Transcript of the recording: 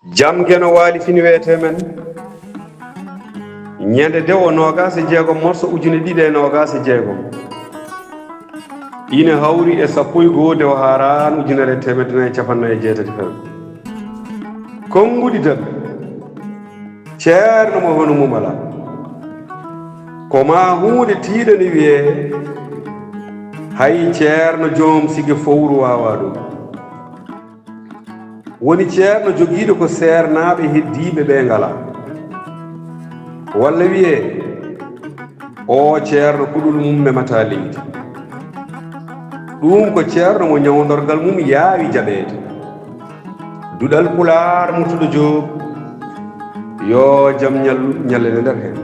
jam geno waali fini wiyete men ñande dewo nogas e jeegom morso ujune ɗiɗi e nogas e jeegom ine hawri e sappo e goo dewo haran ujunere temedde nayi capannayi e jeetati few konngudi tan ceerno mo hono mum ala koma hunde tiiɗani wiye hay ceerno joom sigi fowru wawa ɗum woni ceerno jogiiɗo ko seernaɓe heddiɓe ɓe ngala walla wiye o ceerno kuɗol mum memata leydi ɗum ko ceerno mo ñawdorgal mum yaawi jaɓeede duɗal pulaar mutuɗo joob yo jam ñallene nder hen